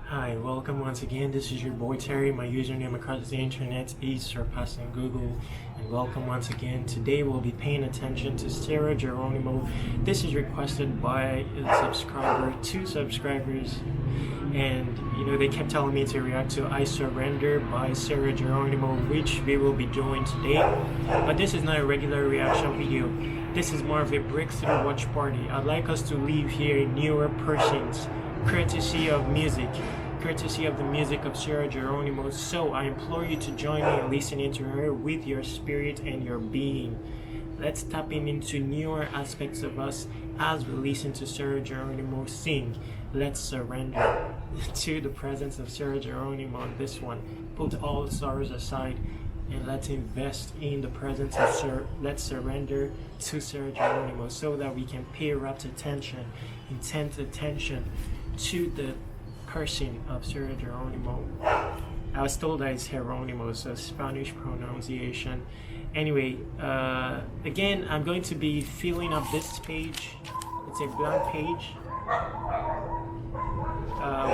Hi, welcome once again. This is your boy Terry. My username across the internet is surpassing Google. And welcome once again. Today we'll be paying attention to Sarah Geronimo. This is requested by a subscriber, 2 subscribers. And they kept telling me to react to I Surrender by Sarah Geronimo, which we will be doing today. But this is not a regular reaction video. This is more of a breakthrough watch party. I'd like us to leave here newer persons, courtesy of the music of Sarah Geronimo. So I implore you to join me in listening to her with your spirit and your being. Let's tap into newer aspects of us as we listen to Sarah Geronimo sing. Let's surrender to the presence of Sarah Geronimo on this one. Put all sorrows aside and let's invest in the presence of let's surrender to Sarah Geronimo so that we can pay rapt attention, intense attention to the person of Sarah Geronimo. I was told that it's Geronimo, so Spanish pronunciation. Anyway, again, I'm going to be filling up this page. It's a blank page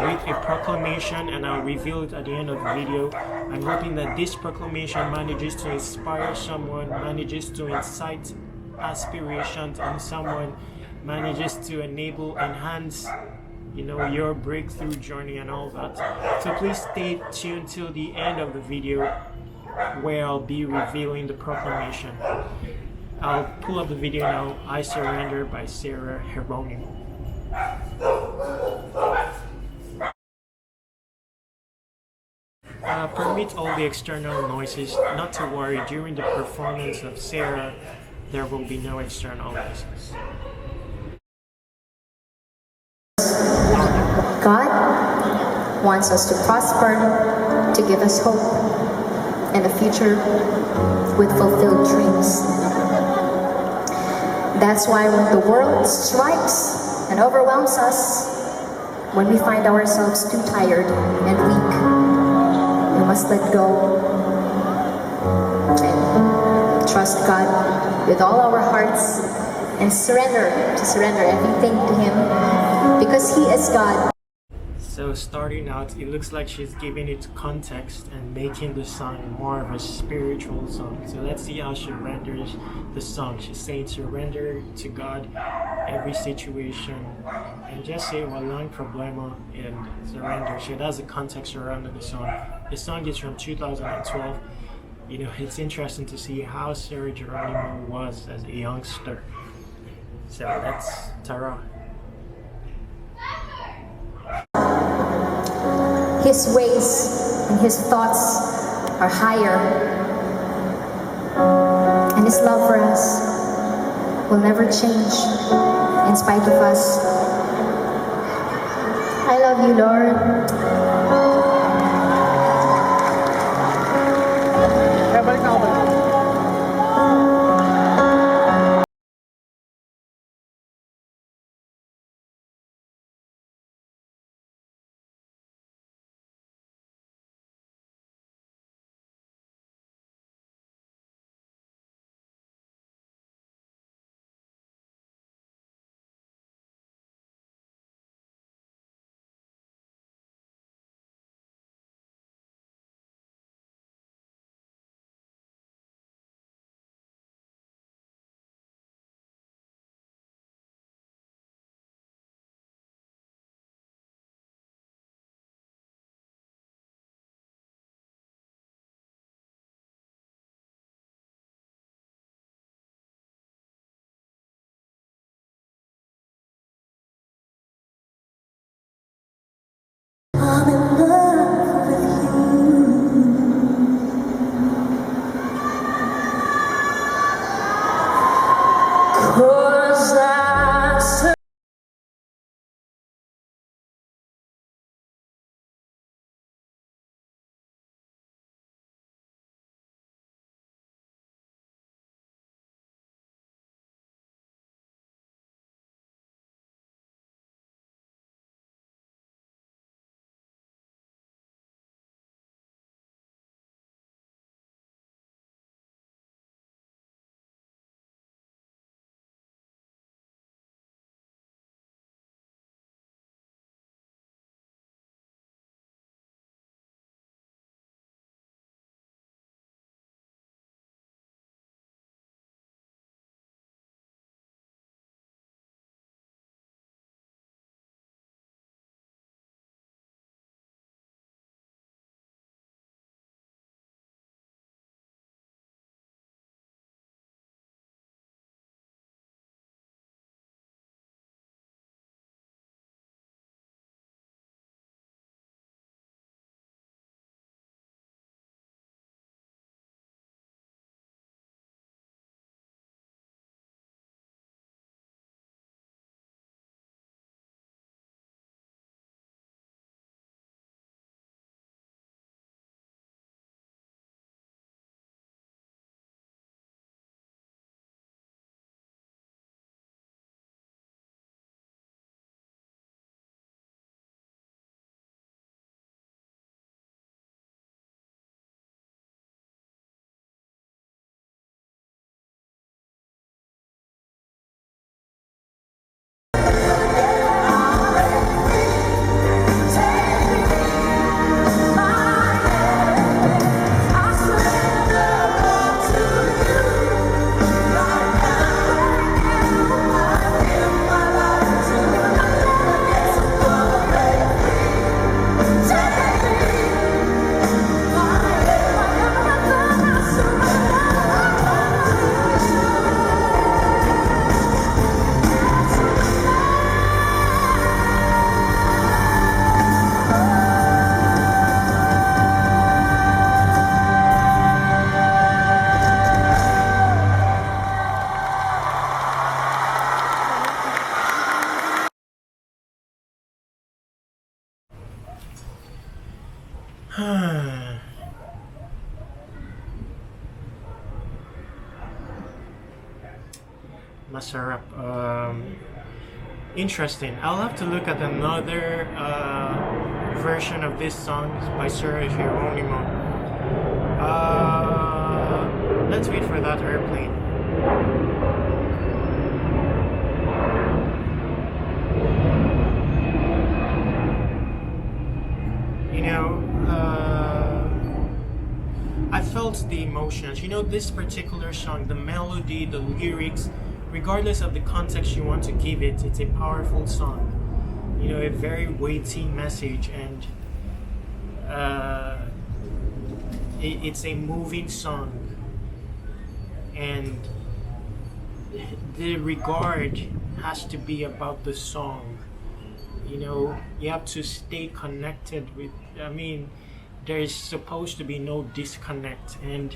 with a proclamation, and I'll reveal it at the end of the video. I'm hoping that this proclamation manages to inspire someone, manages to incite aspirations in someone, manages to enhance your breakthrough journey and all that. So please stay tuned till the end of the video where I'll be revealing the proclamation. I'll pull up the video now. I Surrender by Sarah Geronimo. Permit all the external noises. Not to worry, during the performance of Sarah there will be no external noises. God wants us to prosper, to give us hope and a future with fulfilled dreams. That's why when the world strikes and overwhelms us, when we find ourselves too tired and weak, we must let go and trust God with all our hearts and surrender everything to Him, because He is God. So starting out, it looks like she's giving it context and making the song more of a spiritual song. So let's see how she renders the song. She's saying surrender to God every situation and just say walang problema and surrender. She has a context around the song. The song is from 2012. It's interesting to see how Sarah Geronimo was as a youngster. So that's Tara. His ways and His thoughts are higher, and His love for us will never change in spite of us. I love you, Lord. Masarap. Interesting. I'll have to look at another version of this song by Sarah Geronimo. Let's wait for that airplane. You know, I felt the emotions. You know, this particular song, the melody, the lyrics, regardless of the context you want to give it, it's a powerful song. You know, a very weighty message, and it's a moving song. And the regard has to be about the song. You know, you have to stay connected with, I mean, there's supposed to be no disconnect. And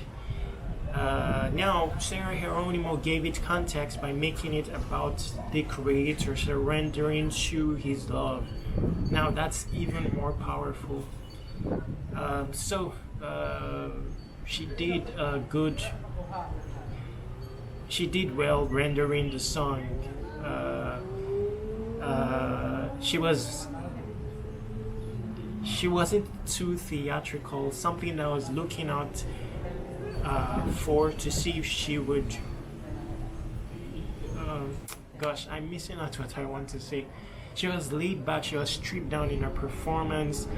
now Sarah Geronimo gave it context by making it about the creator surrendering to his love. Now that's even more powerful. She did well rendering the song. She wasn't too theatrical, something that I was looking out for to see if she would gosh, I'm missing out what I want to say. She was laid back, she was stripped down in her performance,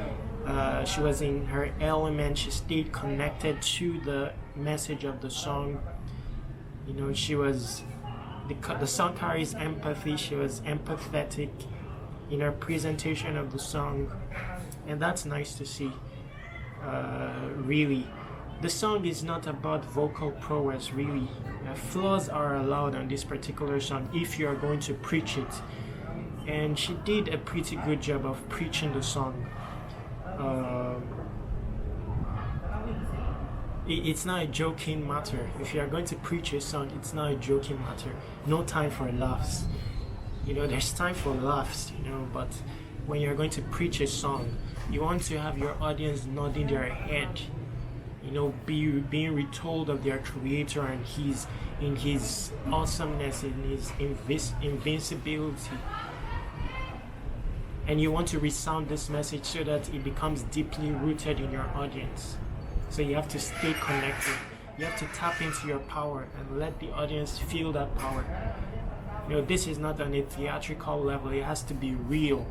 she was in her element, she stayed connected to the message of the song. You know, she was, the song carries empathy, she was empathetic in her presentation of the song, and that's nice to see. Really, the song is not about vocal prowess, really. Flaws are allowed on this particular song if you are going to preach it, and she did a pretty good job of preaching the song. It's not a joking matter. If you are going to preach a song, it's not a joking matter. No time for laughs. You know, there's time for laughs, you know, but when you're going to preach a song, you want to have your audience nodding their head, you know, being retold of their creator and in his awesomeness, in his invincibility. And you want to resound this message so that it becomes deeply rooted in your audience. So you have to stay connected. You have to tap into your power and let the audience feel that power. You know, this is not on a theatrical level. It has to be real.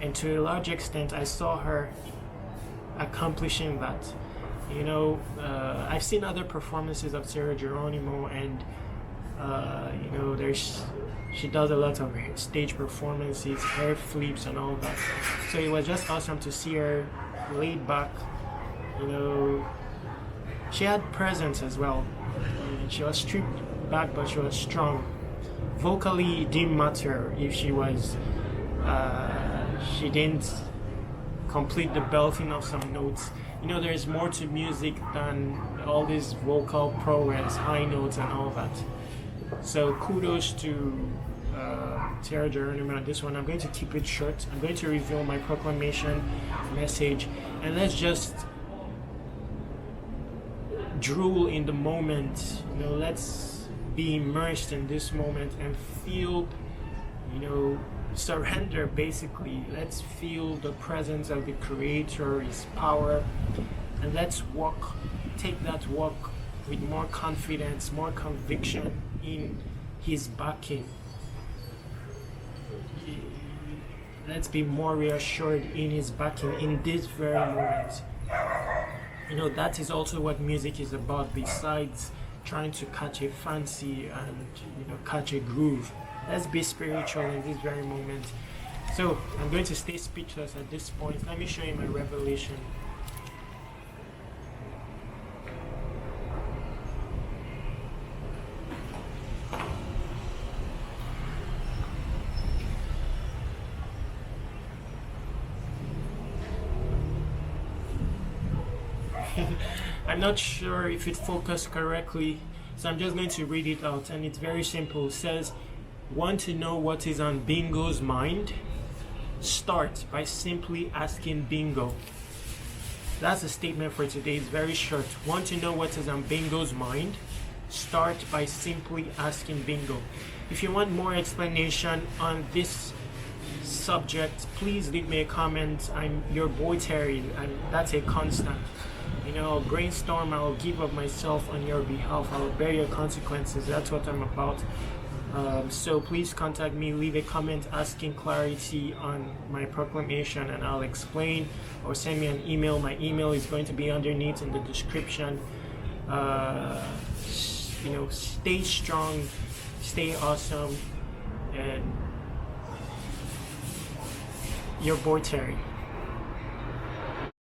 And to a large extent, I saw her accomplishing that. You know, I've seen other performances of Sarah Geronimo, and you know, she does a lot of stage performances, hair flips and all that. So it was just awesome to see her laid back. You know, she had presence as well. She was stripped back, but she was strong. Vocally, it didn't matter if she didn't complete the belting of some notes. You know, there's more to music than all this vocal prowess, high notes and all that. So kudos to Sarah Geronimo on this one. I'm going to keep it short. I'm going to reveal my proclamation message, and let's just drool in the moment. You know, let's be immersed in this moment and feel, you know, surrender basically. Let's feel the presence of the creator, his power, and let's take that walk with more confidence, more conviction in his backing. let's be more reassured in his backing in this very moment. That is also what music is about, besides trying to catch a fancy and catch a groove. Let's be spiritual in this very moment. So I'm going to stay speechless at this point. Let me show you my revelation. I'm not sure if it focused correctly, so I'm just going to read it out, and it's very simple. It says, want to know what is on Bingo's mind? Start by simply asking Bingo. That's the statement for today. It's very short. Want to know what is on Bingo's mind? Start by simply asking Bingo. If you want more explanation on this subject, please leave me a comment. I'm your boy Terry, and that's a constant. I'll brainstorm, I'll give up myself on your behalf, I'll bear your consequences. That's what I'm about. So please contact me, leave a comment asking clarity on my proclamation, and I'll explain, or send me an email. My email is going to be underneath in the description. Stay strong, stay awesome, and your boy Terry.